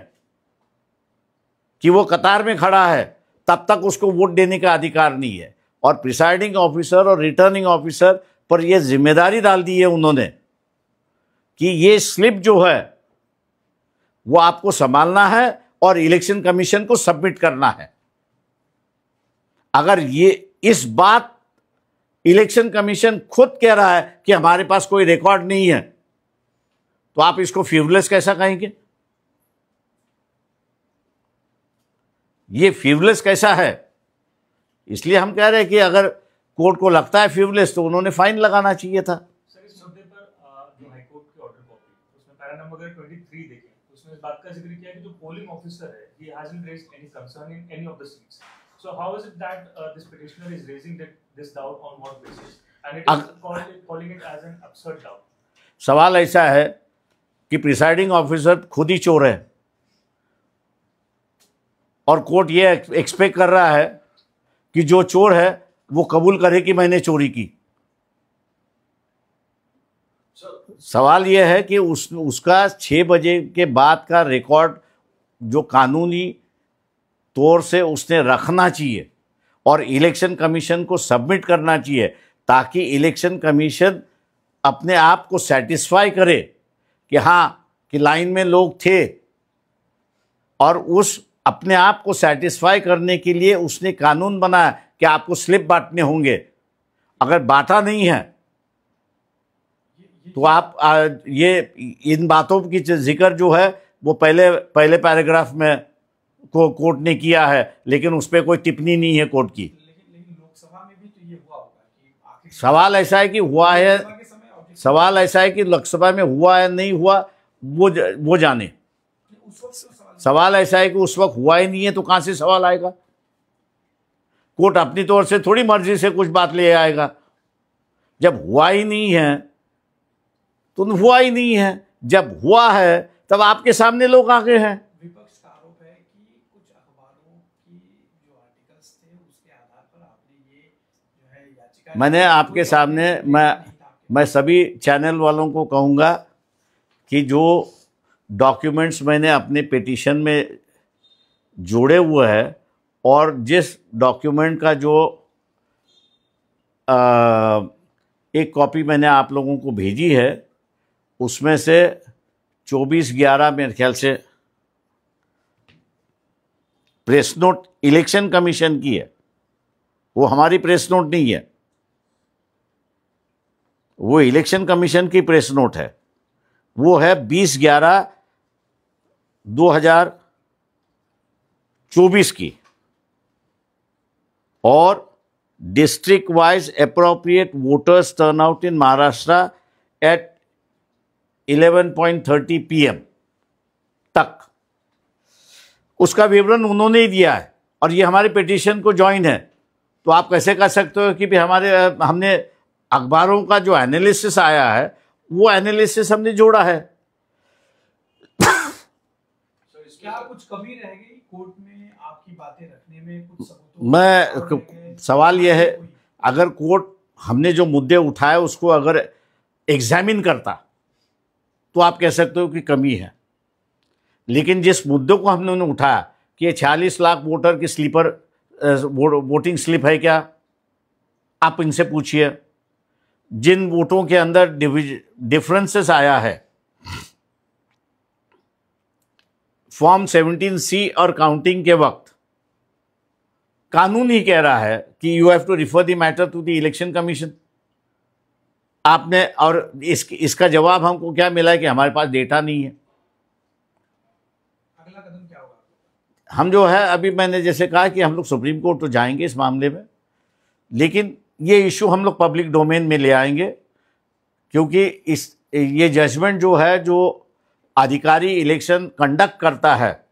[SPEAKER 1] कि वो कतार में खड़ा है, तब तक उसको वोट देने का अधिकार नहीं है। और प्रिसाइडिंग ऑफिसर और रिटर्निंग ऑफिसर पर यह जिम्मेदारी डाल दी है उन्होंने कि ये स्लिप जो है वो आपको संभालना है और इलेक्शन कमीशन को सबमिट करना है। अगर ये इस बात इलेक्शन कमीशन खुद कह रहा है कि हमारे पास कोई रिकॉर्ड नहीं है, तो आप इसको फ्यूवलेस कैसा कहेंगे? ये फ्यूवलेस कैसा है? इसलिए हम कह रहे हैं कि अगर कोर्ट को लगता है फ्यूवलेस तो उन्होंने फाइन लगाना चाहिए था।
[SPEAKER 5] सर, इस मुद्दे पर जो हाईकोर्ट की ऑर्डर कॉपी उसमें पैरा नंबर 23 देखें, उसमें इस बात का जिक्र किया कि जो पोलिंग ऑफिसर है he hasn't raised any concern in any of the seats. So how is it that this petitioner is raising this doubt on what basis? And it is calling it as an absurd doubt.
[SPEAKER 1] सवाल ऐसा है कि presiding officer खुद ही चोर है और court ये expect कर रहा है कि जो चोर है वो कबूल करे कि मैंने चोरी की। सवाल यह है कि उसका 6 बजे के बाद का रिकॉर्ड जो कानूनी तौर से उसने रखना चाहिए और इलेक्शन कमीशन को सबमिट करना चाहिए, ताकि इलेक्शन कमीशन अपने आप को सेटिस्फाई करे कि हाँ कि लाइन में लोग थे, और उस अपने आप को सेटिस्फाई करने के लिए उसने कानून बनाया कि आपको स्लिप बांटने होंगे। अगर बांटा नहीं है तो आप ये इन बातों की जिक्र जो है वो पहले पैराग्राफ में कोर्ट ने किया है, लेकिन उस पर कोई टिप्पणी नहीं है कोर्ट की।
[SPEAKER 3] लेकिन लोकसभा में भी तो ये हुआ होगा कि आखिर
[SPEAKER 1] सवाल ऐसा है कि हुआ है,
[SPEAKER 3] लोकसभा के समय ऑब्जेक्शन
[SPEAKER 1] सवाल ऐसा है कि लोकसभा में हुआ है नहीं हुआ वो जाने।
[SPEAKER 3] उस वक्त तो
[SPEAKER 1] सवाल ऐसा है कि उस वक्त हुआ ही नहीं है तो कहां से सवाल आएगा? कोर्ट अपनी तौर से थोड़ी मर्जी से कुछ बात ले आएगा। जब हुआ ही नहीं है तो हुआ ही नहीं है, जब हुआ है तब आपके सामने लोग आ गए हैं।
[SPEAKER 3] विपक्ष का आरोप है कि कुछ अखबारों की जो आर्टिकल्स थे उसके आधार पर आपने ये जो है याचिका
[SPEAKER 1] मैंने आपके सामने मैं सभी चैनल वालों को कहूँगा कि जो डॉक्यूमेंट्स मैंने अपने पिटीशन में जोड़े हुए हैं और जिस डॉक्यूमेंट का जो एक कॉपी मैंने आप लोगों को भेजी है, उसमें से 24/11 मेरे ख्याल से प्रेस नोट इलेक्शन कमीशन की है, वो हमारी प्रेस नोट नहीं है, वो इलेक्शन कमीशन की प्रेस नोट है। वो है 20/11/2024 की, और district wise appropriate voters turnout in Maharashtra at 11:30 PM तक, उसका विवरण उन्होंने ही दिया है और ये हमारे पिटीशन को ज्वाइन है। तो आप कैसे कह सकते हो कि भी हमने अखबारों का जो एनालिसिस आया है वो एनालिसिस हमने जोड़ा है?
[SPEAKER 3] क्या कुछ कमी रह गई कोर्ट में आपकी बातें रखने में? कुछ सबूतों
[SPEAKER 1] मैं सवाल यह है, अगर कोर्ट हमने जो मुद्दे उठाए उसको अगर एग्जामिन करता तो आप कह सकते हो कि कमी है, लेकिन जिस मुद्दों को हमने उठाया कि ये 46 लाख वोटर की स्लीपर वोटिंग स्लिप है क्या, आप इनसे पूछिए। जिन वोटों के अंदर डिफरेंसेस आया है फॉर्म 17C और काउंटिंग के वक्त, कानून ही कह रहा है कि you have to refer the matter to the election commission. आपने और इसका जवाब हमको क्या मिला है कि हमारे पास डेटा नहीं है।
[SPEAKER 3] अगला कदम क्या होगा?
[SPEAKER 1] हम जो है अभी मैंने जैसे कहा कि हम लोग सुप्रीम कोर्ट तो जाएंगे इस मामले में, लेकिन ये इशू हम लोग पब्लिक डोमेन में ले आएंगे, क्योंकि ये जजमेंट जो है, जो अधिकारी इलेक्शन कंडक्ट करता है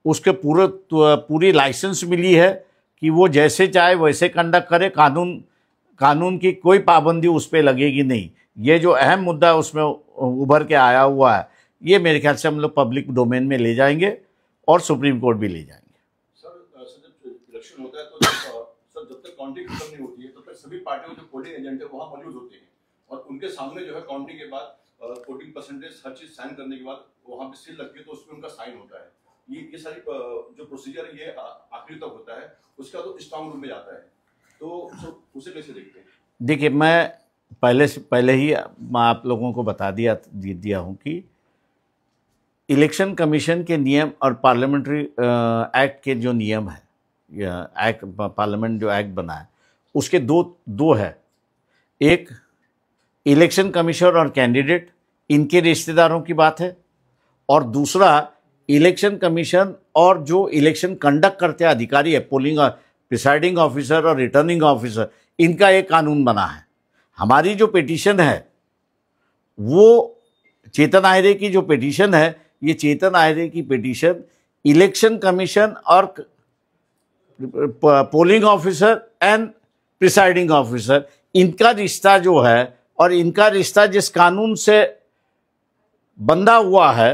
[SPEAKER 1] उसके पूरी लाइसेंस मिली है कि वो जैसे चाहे वैसे कंडक्ट करे, कानून की कोई पाबंदी उस पर लगेगी नहीं। ये जो अहम मुद्दा उसमें उभर के आया हुआ है, ये मेरे ख्याल से हम लोग पब्लिक डोमेन में ले जाएंगे और सुप्रीम कोर्ट भी ले जाएंगे।
[SPEAKER 6] सर जब इलेक्शन होता है तो सर जब तक काउंटिंग खत्म नहीं होती है तब तक सभी पार्टियों के जो पोलिंग एजेंट है वहाँ मौजूद होते हैं और उनके सामने जो है काउंटिंग के बाद वोटिंग परसेंटेज हर चीज साइन करने के बाद वहाँ पे सील लगती है तो उसमें उनका साइन होता है। ये सारी जो प्रोसीजर है ये आखिरी तक होता है, उसका तो स्ट्रांग रूम में जाता है, तो उसे कैसे देखते हैं?
[SPEAKER 1] देखिए, मैं पहले ही मैं आप लोगों को बता दिया हूँ कि इलेक्शन कमीशन के नियम और पार्लियामेंट्री एक्ट के जो नियम है, या एक्ट पार्लियामेंट जो एक्ट बना है उसके दो है। एक, इलेक्शन कमीशन और कैंडिडेट इनके रिश्तेदारों की बात है, और दूसरा इलेक्शन कमीशन और जो इलेक्शन कंडक्ट करते हैं अधिकारी है, पोलिंग प्रिसाइडिंग ऑफिसर और रिटर्निंग ऑफिसर, इनका एक कानून बना है। हमारी जो पिटीशन है वो चेतन आहिरे की जो पिटीशन है, ये चेतन आहिरे की पिटीशन इलेक्शन कमीशन और polling officer end presiding officer, इनका रिश्ता जो है और इनका रिश्ता जिस कानून से बंधा हुआ है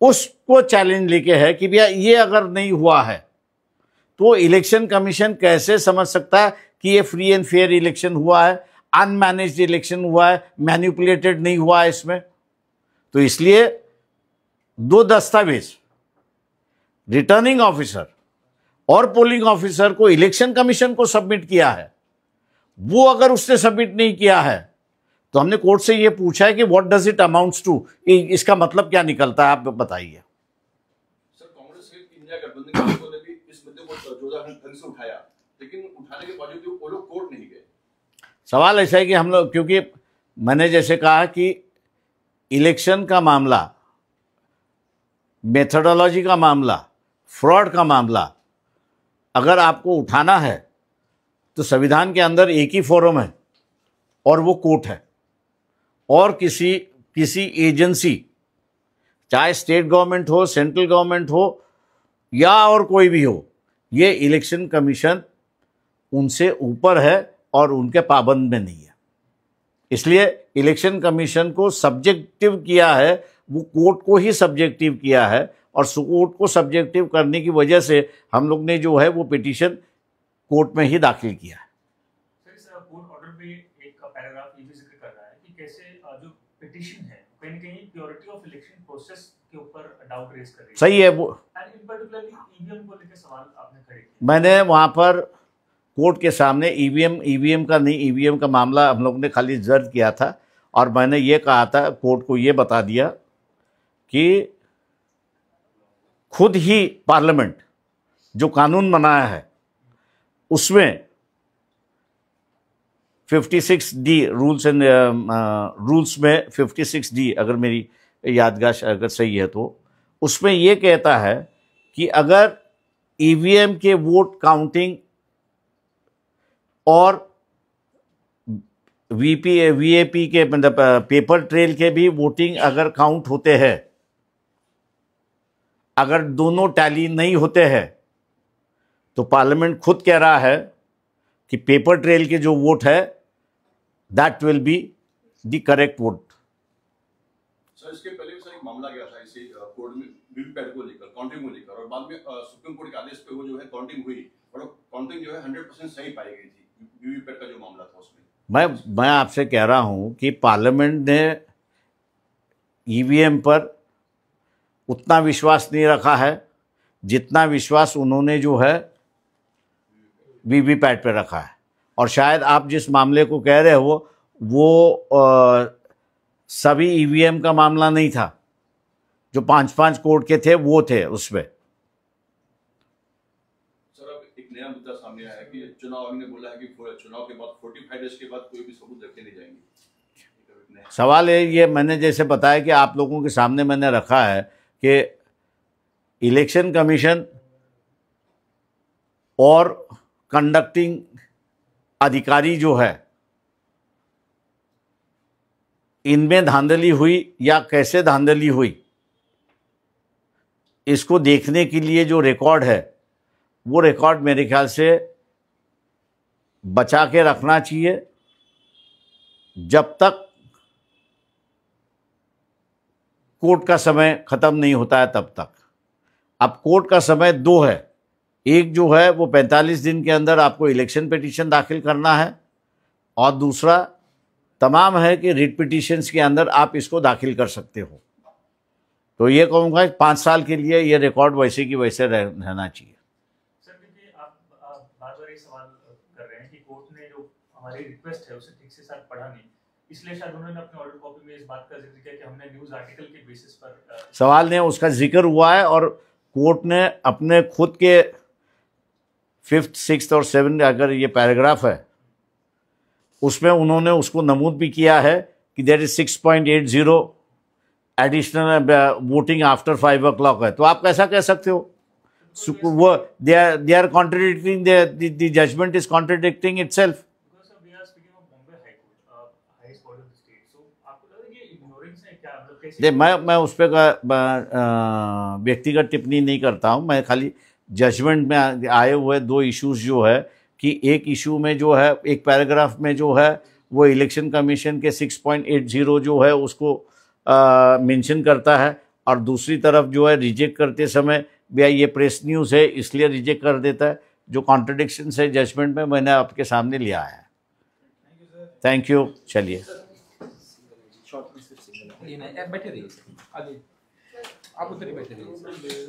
[SPEAKER 1] उसको चैलेंज लेके है कि भैया ये अगर नहीं हुआ है तो इलेक्शन कमीशन कैसे समझ सकता है कि ये फ्री एंड फेयर इलेक्शन हुआ है, अनमैनेज्ड इलेक्शन हुआ है, मैनिपुलेटेड नहीं हुआ है इसमें। तो इसलिए दो दस्तावेज, रिटर्निंग ऑफिसर और पोलिंग ऑफिसर को इलेक्शन कमीशन को सबमिट किया है, वो अगर उसने सबमिट नहीं किया है तो हमने कोर्ट से ये पूछा है कि what does it amounts to, इसका मतलब क्या निकलता है, आप बताइए।
[SPEAKER 6] सर, कांग्रेस के इंडिया गठबंधन के लोगों ने भी इस मुद्दे को 2010 से उठाया, लेकिन उठाने के बावजूद वो लोग कोर्ट नहीं गए।
[SPEAKER 1] सवाल ऐसा है कि हम लोग, क्योंकि मैंने जैसे कहा कि इलेक्शन का मामला, मेथोडोलॉजी का मामला, फ्रॉड का मामला अगर आपको उठाना है तो संविधान के अंदर एक ही फोरम है और वो कोर्ट है, और किसी एजेंसी, चाहे स्टेट गवर्नमेंट हो, सेंट्रल गवर्नमेंट हो या और कोई भी हो, ये इलेक्शन कमीशन उनसे ऊपर है और उनके पाबंद में नहीं है। इसलिए इलेक्शन कमीशन को सब्जेक्टिव किया है, वो कोर्ट को ही सब्जेक्टिव किया है, और कोर्ट को सब्जेक्टिव करने की वजह से हम लोग ने जो है वो पिटीशन कोर्ट में ही दाखिल किया है।
[SPEAKER 5] सर, इस कोर्ट ऑर्डर पे एक पैराग्राफ ये भी जिक्र कर रहा है कि कैसे जो पिटीशन है कहीं न कहीं प्योरिटी ऑफ इलेक्शन प्रोसेस के ऊपर डाउट रेज कर रही है।
[SPEAKER 1] सही है वो,
[SPEAKER 5] एंड इन पर्टिकुलरली ईवीएम को लेकर सवाल आपने खड़े किए।
[SPEAKER 1] मैंने वहाँ पर कोर्ट के सामने ईवीएम का नहीं, ईवीएम का मामला हम लोग ने खाली दर्ज किया था, और मैंने ये कहा था, कोर्ट को ये बता दिया कि खुद ही पार्लियामेंट जो कानून बनाया है उसमें 56D रूल्स में 56D, अगर मेरी याददाश्त अगर सही है तो उसमें ये कहता है कि अगर ईवीएम के वोट काउंटिंग और वीएपी के मतलब पेपर ट्रेल के भी वोटिंग अगर काउंट होते हैं, अगर दोनों टैली नहीं होते हैं तो पार्लियामेंट खुद कह रहा है कि पेपर ट्रेल के जो वोट है that will be the correct vote.
[SPEAKER 6] Sir, इसके पहले भी सर एक मामला गया था इसी कोर्ट में वीवीपैट को लेकर, काउंटिंग को लेकर, और बाद में सुप्रीम कोर्ट के आदेश पे वो जो है काउंटिंग हुई, और काउंटिंग जो है 100% सही पाई गई थी वीवीपैट का जो मामला था उसमें।
[SPEAKER 1] मैं आपसे कह रहा हूं कि पार्लियामेंट ने ईवीएम पर उतना विश्वास नहीं रखा है जितना विश्वास उन्होंने जो है वीवीपैट पे रखा है। और शायद आप जिस मामले को कह रहे हो वो सभी ईवीएम का मामला नहीं था, जो 5-5 कोर्ट के थे वो थे उसमें।
[SPEAKER 6] सर, अब एक नया मुद्दा सामने आया है कि चुनाव आयोग ने बोला है कि चुनाव के बाद 45 डेज के बाद कोई भी सबूत रखे नहीं जाएंगे।
[SPEAKER 1] सवाल है ये, मैंने जैसे बताया कि आप लोगों के सामने मैंने रखा है कि इलेक्शन कमीशन और कंडक्टिंग अधिकारी जो है, इनमें धांधली हुई या कैसे धांधली हुई, इसको देखने के लिए जो रिकॉर्ड है वो रिकॉर्ड मेरे ख्याल से बचा के रखना चाहिए जब तक कोर्ट का समय ख़त्म नहीं होता है तब तक। अब कोर्ट का समय 2 है, एक जो है वो 45 दिन के अंदर आपको इलेक्शन पिटीशन दाखिल करना है, और दूसरा तमाम है कि रिट पिटीशंस के अंदर आप इसको दाखिल कर सकते हो। तो ये कहूँगा 5 साल के लिए ये रिकॉर्ड वैसे की वैसे रहना चाहिए।
[SPEAKER 5] सर देखिए, आप बार बार ये सवाल कर रहे हैं कि कोर्ट ने जो हमारी रिक्वेस्ट है उसे ठीक से साथ पढ़ा नहीं, इसलिए शायद उन्होंने अपने ऑर्डर कॉपी में इस बात का जिक्र किया कि हमने न्यूज़ आर्टिकल के बेसिस पर
[SPEAKER 1] सवाल ने उसका जिक्र हुआ है और कोर्ट ने अपने खुद के 5th, 6th और 7th अगर ये पैराग्राफ है उसमें उन्होंने उसको नमूद भी किया है कि there is 6.80 additional voting after 5 o'clock है। तो आप कैसा कह सकते हो? वो they are contradicting, the judgement is contradicting itself.
[SPEAKER 5] because we are speaking of Bombay High Court, highest body of the state. So आपको लग रहा है कि ignorance है क्या, मतलब कैसे?
[SPEAKER 1] देख, मैं उस पर व्यक्तिगत टिप्पणी नहीं करता हूँ। मैं खाली जजमेंट में आए हुए 2 इश्यूज जो है कि एक इशू में जो है एक पैराग्राफ में जो है वो इलेक्शन कमीशन के 6.80 जो है उसको मेंशन करता है और दूसरी तरफ जो है रिजेक्ट करते समय भैया ये प्रेस न्यूज़ है इसलिए रिजेक्ट कर देता है। जो कॉन्ट्रडिक्शन है जजमेंट में मैंने आपके सामने लिया है। Thank you. चलिए
[SPEAKER 7] बैठे रहिए आगे, आप उधर ही बैठे रहिए।